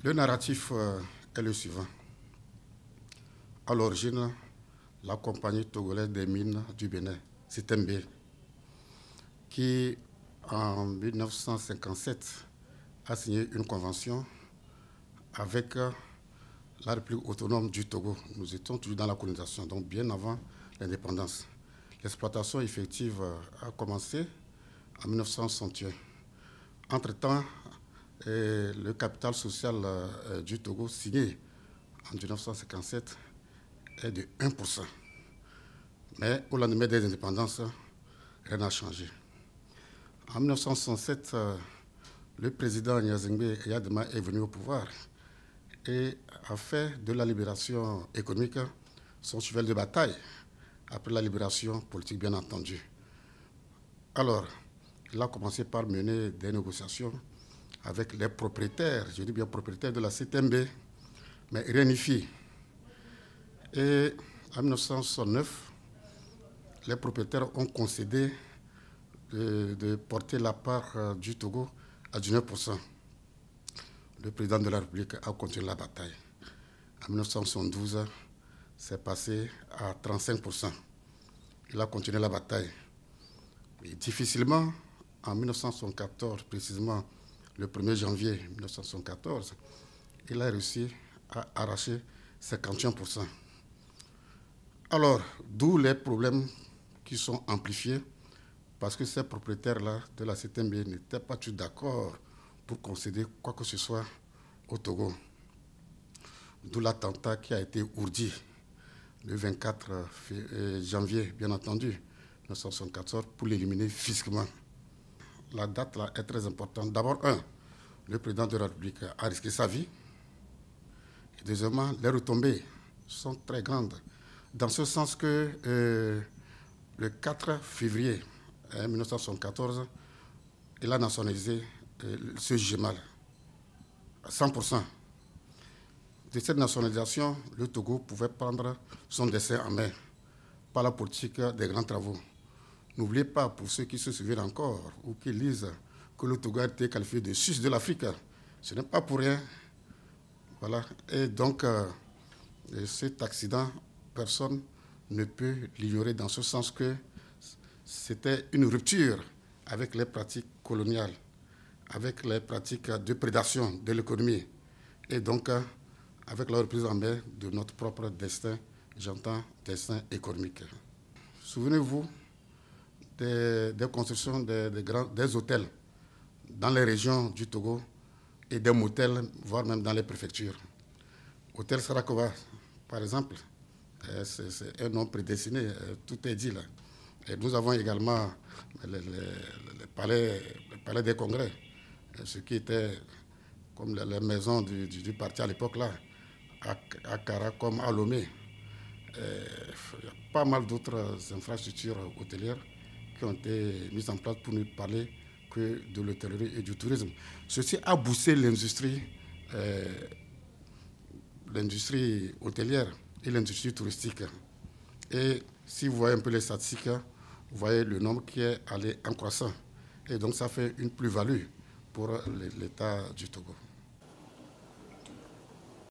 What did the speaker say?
Le narratif est le suivant. À l'origine, la compagnie togolaise des mines du Bénin, CTMB, qui en 1957 a signé une convention avec la République autonome du Togo. Nous étions toujours dans la colonisation, donc bien avant l'indépendance. L'exploitation effective a commencé en 1961. Entre-temps, le capital social du Togo, signé en 1957, est de 1%. Mais au lendemain des indépendances, rien n'a changé. En 1967, le président Gnassingbé Eyadema est venu au pouvoir et a fait de la libération économique son cheval de bataille, après la libération politique, bien entendu. Alors, il a commencé par mener des négociations avec les propriétaires, je dis bien propriétaires de la CTMB, mais rien n'y fit. Et en 1969, les propriétaires ont concédé de porter la part du Togo à 19%. Le président de la République a continué la bataille. En 1972, c'est passé à 35%. Il a continué la bataille. Et difficilement, en 1974, précisément le 1er janvier 1974, il a réussi à arracher 51%. Alors, d'où les problèmes qui sont amplifiés, parce que ces propriétaires-là de la CTMB n'étaient pas tous d'accord pour concéder quoi que ce soit au Togo. D'où l'attentat qui a été ourdi le 24 janvier, bien entendu, 1974, pour l'éliminer physiquement. La date là est très importante. D'abord, le président de la République a risqué sa vie. Et deuxièmement, les retombées sont très grandes. Dans ce sens que le 4 février 1974, il a nationalisé ce GMAL à 100%. De cette nationalisation, le Togo pouvait prendre son destin en main par la politique des grands travaux. N'oubliez pas, pour ceux qui se souviennent encore ou qui lisent, que le Togo a été qualifié de Suisse de l'Afrique. Ce n'est pas pour rien. Voilà. Et donc, cet accident, personne ne peut l'ignorer dans ce sens que c'était une rupture avec les pratiques coloniales, avec les pratiques de prédation de l'économie et donc avec la reprise en main de notre propre destin, j'entends destin économique. Souvenez-vous des constructions des hôtels dans les régions du Togo et des motels, voire même dans les préfectures. Hôtel Sarakova, par exemple, c'est un nom prédestiné, tout est dit là. Et nous avons également le palais des congrès, ce qui était comme les maisons du parti à l'époque là, à Kara comme à Lomé. Il y a pas mal d'autres infrastructures hôtelières qui ont été mises en place pour ne parler que de l'hôtellerie et du tourisme. Ceci a boosté l'industrie hôtelière et l'industrie touristique. Et si vous voyez un peu les statistiques, vous voyez le nombre qui est allé en croissant. Et donc ça fait une plus-value pour l'État du Togo.